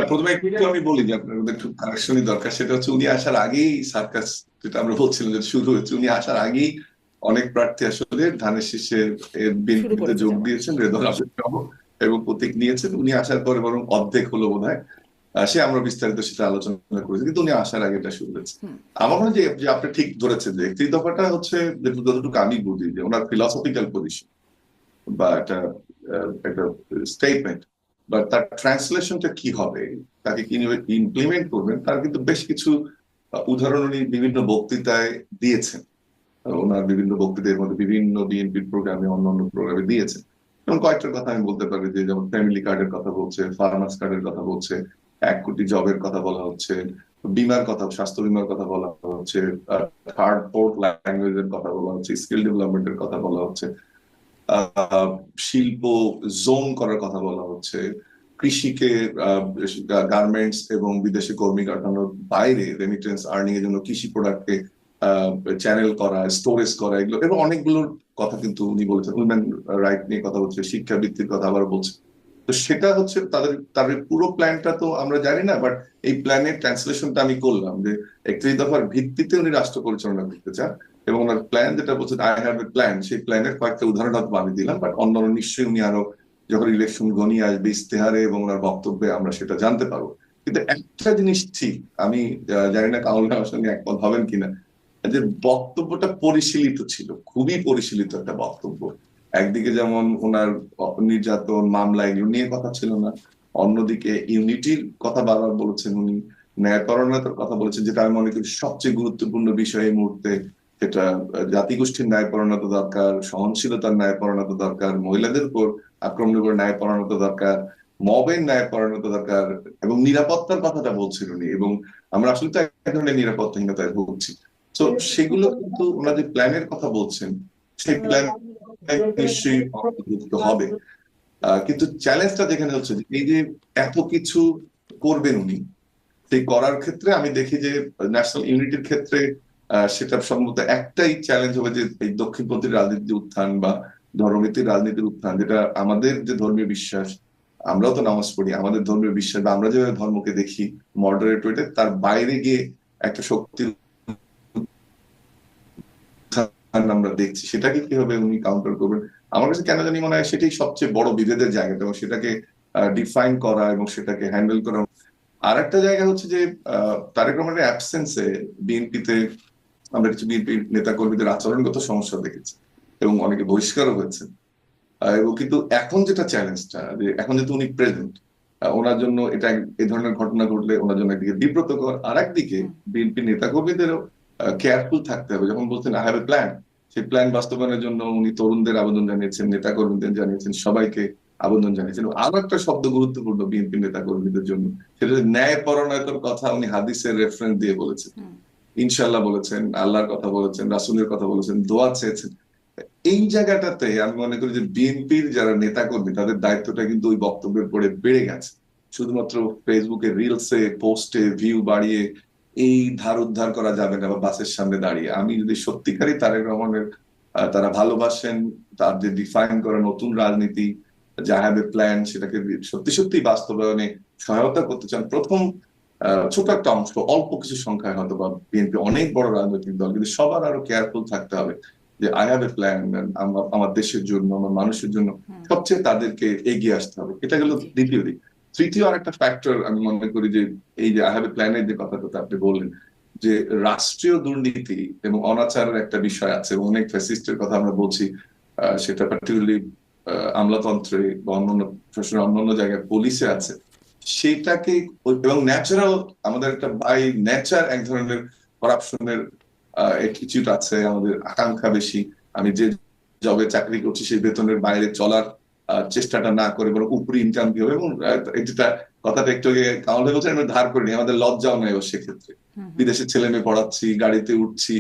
প্রথমে একটু আমি বলি যে আপনাদের একটু কারেকশনই দরকার। সেটা হচ্ছে উনি আসার আগেই সার্কাস, যেটা আমরা বলছিলাম যে শুরু হয়েছে, উনি আসার আগেই অনেক প্রার্থী আসলে ধানের শীষের শুরু বিএনপিতে করেছে যোগ যাওয়া। দিয়েছেন, রেদওয়ান আহমেদ সহ, এবং প্রতীক নিয়েছেন। উনি আসার পরে বরং অর্ধেক হলো বোধহয়। সে আমরা বিস্তারিত সেটা আলোচনা করেছি, কিন্তু উনি আসার আগে এটা শুরু হয়েছে। হুম। আমার মনে হয় যে যে আপনি ঠিক ধরেছেন যে একত্রিশ দফাটা হচ্ছে, যতটুকু আমি বুঝি, যে ওনার ফিলসফিক্যাল পজিশন বা একটা একটা স্টেটমেন্ট, বা তার ট্রান্সলেশনটা কি হবে, তাকে কিভাবে ইমপ্লিমেন্ট করবেন, তার কিন্তু বেশ কিছু উদাহরণ উনি বিভিন্ন বক্তৃতায় দিয়েছেন। ওনার বিভিন্ন বক্তৃতার মধ্যে বিভিন্ন বিএনপির প্রোগ্রামে, অন্যান্য প্রোগ্রামে দিয়েছেন। যেমন কয়েকটার কথা আমি বলতে পারি, যে যেমন ফ্যামিলি কার্ডের কথা বলছে, ফার্মার্স কার্ডের কথা বলছে, 1 কোটি জবের কথা বলা হচ্ছে, বিমার কথা, স্বাস্থ্য বিমার কথা বলা হচ্ছে, থার্ড ফোর্থ ল্যাঙ্গুয়েজের কথা বলা হচ্ছে, স্কিল ডেভেলপমেন্টের কথা বলা হচ্ছে, শিল্প জোন করার কথা বলা হচ্ছে, কৃষিকে গার্মেন্টস এবং বিদেশি কর্মী কাঠানোর বাইরে রেমিটেন্স আর্নিং এর জন্য কৃষি প্রোডাক্টকে চ্যানেল করা, স্টোরেজ করা, এগুলো এবং অনেকগুলোর কথা কিন্তু উনি বলেছেন। উইমেন রাইট নিয়ে কথা বলছে, শিক্ষাবৃত্তির কথা আবার বলছে। তো সেটা হচ্ছে তাদের পুরো প্ল্যানটা তো আমরা জানি না, বাট এই প্ল্যানের ট্রান্সলেশনটা আমি করলাম, যে 31 দফার ভিত্তিতে উনি রাষ্ট্র পরিচালনা করতে চান। এবং ওনার প্ল্যান যেটা বলছে, আই হ্যাভ এ প্ল্যান, সেই প্ল্যানের কয়েকটা উদাহরণ হয়তো আমি দিলাম, বাট অন্যান্য নিশ্চয়ই উনি আরো, যখন ইলেকশন ঘনিয়ে আসবে, ইস্তেহারে এবং ওনার বক্তব্যে আমরা সেটা জানতে পারবো। কিন্তু একটা জিনিস ঠিক, আমি জানি না কাউন্ট আমার সঙ্গে একমত হবেন কিনা, যে বক্তব্যটা পরিশীলিত ছিল, খুবই পরিশীলিত একটা বক্তব্য। একদিকে যেমন ওনার নির্যাতন মামলা এগুলো নিয়ে কথা ছিল না, অন্যদিকে ইউনিটির কথা বারবার বলেছেন উনি, ন্যায়পরায়ণতার কথা বলেছেন, যেটা আমি মনে করি সবচেয়ে গুরুত্বপূর্ণ বিষয় এই মুহূর্তে। সেটা জাতিগোষ্ঠীর ন্যায়পরায়ণতা দরকার, সহনশীলতার ন্যায়পরায়ণতা দরকার, মহিলাদের উপর আক্রমণের উপর ন্যায়পরায়ণতা দরকার, মবের ন্যায়পরায়ণতা দরকার, এবং নিরাপত্তার কথাটা বলছিল উনি। এবং আমরা আসলে তো এক ধরনের নিরাপত্তাহীনতায় ভুগছি। তো সেগুলো কিন্তু ওনাদের প্ল্যানের কথা বলছেন, সেই প্ল্যান নিশ্চয়ই অন্তর্ভুক্ত হবে। কিন্তু চ্যালেঞ্জটা যেখানে হচ্ছে যে এই যে এত কিছু করবেন উনি, সেই করার ক্ষেত্রে আমি দেখি যে ন্যাশনাল ইউনিটির ক্ষেত্রে সেটা সম্ভবত একটাই চ্যালেঞ্জ হবে, যে এই দক্ষিণপন্থী রাজনীতির উত্থান বা ধর্মনীতির রাজনীতির উত্থান, যেটা আমাদের যে ধর্মীয় বিশ্বাস, আমরাও তো নামাজ পড়ি, আমাদের ধর্মীয় বিশ্বাস বা আমরা যেভাবে ধর্মকে দেখি মডারেট ওয়েতে, তার বাইরে গিয়ে একটা শক্তির উত্থান আমরা দেখছি। সেটাকে কিভাবে উনি কাউন্টার করবেন, আমার কাছে কেন জানি মনে হয় সেটাই সবচেয়ে বড় বিভেদের জায়গাটা, এবং সেটাকে ডিফাইন করা এবং সেটাকে হ্যান্ডেল করা। আর একটা জায়গা হচ্ছে যে তারেক রহমানের অ্যাবসেন্সে বিএনপিতে আমরা কিছু বিএনপি নেতা কর্মীদের আচরণগত সমস্যা দেখেছি, এবং অনেকে বহিষ্কারও হয়েছে। এবং কিন্তু এখন যেটা চ্যালেঞ্জটা, যে এখন যেহেতু উনি প্রেজেন্ট, ওনার জন্য এটা এই ধরনের ঘটনা ঘটলে ওনার জন্য একদিকে বিব্রতকর, আর একদিকে হুম। বিএনপি নেতা কর্মীদেরও কেয়ারফুল থাকতে হবে। যখন বলছেন আই হ্যাভ এ প্ল্যান, সেই প্ল্যান বাস্তবায়নের জন্য উনি তরুণদের আবেদন জানিয়েছেন, নেতা কর্মীদের জানিয়েছেন, সবাইকে আবেদন জানিয়েছেন। এবং আরো একটা শব্দ গুরুত্বপূর্ণ বিএনপি নেতা কর্মীদের জন্য, সেটা হচ্ছে ন্যায়পরায়ণতার কথা উনি হাদিসের রেফারেন্স দিয়ে বলেছেন। হুম। ইনশাল্লাহ বলেছেন, আল্লাহর কথা বলেছেন, রাসূলের কথা বলেছেন, দোয়া চেয়েছেন। এই জায়গাটাতে আমি মনে করি যে বিএনপির যারা নেতা কর্মী, তাদের দায়িত্বটা কিন্তু ওই বক্তব্যের পরে বেড়ে গেছে। শুধুমাত্র ফেসবুকে রিলসে পোস্টে ভিউ বাড়িয়ে এই ধার উদ্ধার করা যাবে না, বা বাসের সামনে দাঁড়িয়ে। আমি যদি সত্যিকারই তারেক রহমানের তারা ভালোবাসেন, তার যে ডিফাইন করা নতুন রাজনীতি, যা হ্যাভ এ প্ল্যান, সেটাকে সত্যি সত্যি বাস্তবায়নে সহায়তা করতে চান, প্রথম ছোট একটা অংশ, অল্প কিছু সংখ্যায় হয়তো বা বিএনপি অনেক বড় রাজনৈতিক দল, কিন্তু সবার আরো কেয়ারফুল থাকতে হবে, যে আই হ্যাভ এ প্ল্যান, আমার দেশের জন্য, আমার মানুষের জন্য হুম। সবচেয়ে তাদেরকে এগিয়ে আসতে হবে। এটা গেল জি। দ্বিতীয় দিক। তৃতীয় আর একটা ফ্যাক্টর আমি মনে করি, যে এই যে আই হ্যাভ এ প্ল্যানের যে কথাটা আপনি বললেন, যে রাষ্ট্রীয় দুর্নীতি এবং অনাচারের একটা বিষয় আছে, এবং অনেক ফ্যাসিস্টের কথা আমরা বলছি, সেটা পার্টিকুলারলি আমলাতন্ত্রে বা অন্যান্য প্রশাসনের অন্যান্য জায়গায় পুলিশে আছে। সেটাকে এবং ন্যাচারাল, আমাদের একটা বাই নেচার এক ধরনের করাপশনের অ্যাটিটিউড আছে, আমাদের আকাঙ্ক্ষা বেশি। আমি যে জবে চাকরি করছি সেই বেতনের বাইরে চলার চেষ্টাটা না করে, বরং উপরি ইনকাম কি হবে। এবং এটা কথাটা একটু আগে কামাল বলছেন, আমরা ধার করিনি, আমাদের লজ্জাও নেই সেক্ষেত্রে। হুম। হুম। বিদেশে ছেলে মেয়ে পড়াচ্ছি, গাড়িতে উঠছি,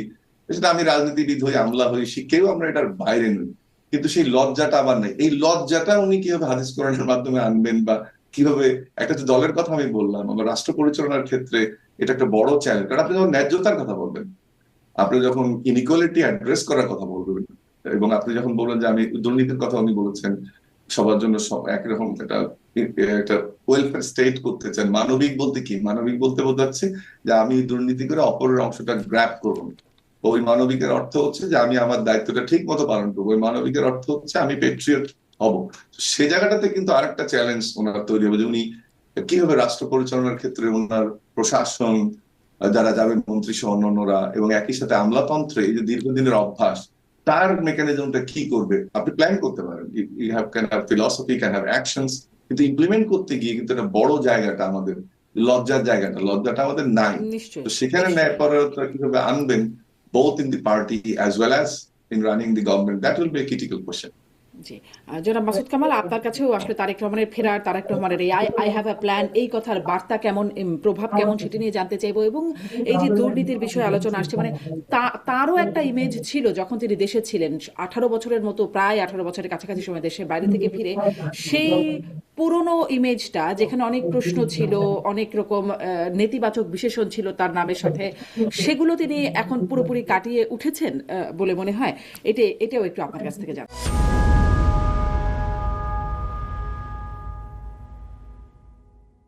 সেটা আমি রাজনীতিবিদ হই, আমলা হই, কেউ আমরা এটার বাইরে নই। কিন্তু সেই লজ্জাটা আবার নেই। এই লজ্জাটা উনি কিভাবে হাদিস কোরআনের মাধ্যমে আনবেন, বা কিভাবে একটা যে দলের কথা আমি বললাম, আমার রাষ্ট্র পরিচালনার ক্ষেত্রে এটা একটা বড় চ্যালেঞ্জ। কারণ আপনি যখন ন্যায্যতার কথা বলবেন, আপনি যখন ইনইকুয়ালিটি অ্যাড্রেস করার কথা বলবেন, এবং আপনি যখন বলবেন যে আমি দুর্নীতির কথা উনি বলেছেন, সবার জন্য একই রকম একটা ওয়েলফেয়ার স্টেট করতে চান। মানবিক বলতে কি? মানবিক বলতে বোঝাচ্ছে যে আমি দুর্নীতি করে অপরের অংশটা গ্র্যাব করবো না। ওই মানবিকের অর্থ হচ্ছে যে আমি আমার দায়িত্বটা ঠিক মতো পালন করবো। ওই মানবিকের অর্থ হচ্ছে আমি পেট্রিয়ট হব। সে জায়গাটাতে কিন্তু আরেকটা চ্যালেঞ্জ ওনার তৈরি হবে যে উনি কিভাবে রাষ্ট্র পরিচালনার ক্ষেত্রে ওনার প্রশাসন, যারা যাবেন মন্ত্রী সহ অন্যান্যরা, এবং একই সাথে আমলাতন্ত্রে এই যে দীর্ঘদিনের অভ্যাস, তার মেকানিজমটা কি করবে আপনি প্ল্যান করতে পারেন। You have can have philosophy, can have actions, কিন্তু ইমপ্লিমেন্ট করতে গিয়ে কিন্তু একটা বড় জায়গাটা আমাদের লজ্জাটা আমাদের নাই। তো নিশ্চয়ই, সেখানে ন্যায়পরায়ণতা কিভাবে আনবেন, both in the party as well as in running the government, that will be a critical question. জি। জনাব মাসুদ কামাল, আপনার কাছেও আসলে তারেক রহমানের ফেরার, তারেক রহমানের এই আই হ্যাভ আ প্ল্যান, এই কথার বার্তা কেমন, প্রভাব কেমন, সেটি নিয়ে জানতে চাইবো। এবং এই যে দুর্নীতির বিষয়ে আলোচনা আসছে, মানে তারও একটা ইমেজ ছিল যখন তিনি দেশে ছিলেন, 18 বছরের মতো, প্রায় 18 বছরের কাছাকাছি সময় দেশের বাইরে থেকে ফিরে সেই পুরনো ইমেজটা, যেখানে অনেক প্রশ্ন ছিল, অনেক রকম নেতিবাচক বিশেষণ ছিল তার নামের সাথে, সেগুলো তিনি এখন পুরোপুরি কাটিয়ে উঠেছেন বলে মনে হয়। এটাও একটু আপনার কাছ থেকে জানতে।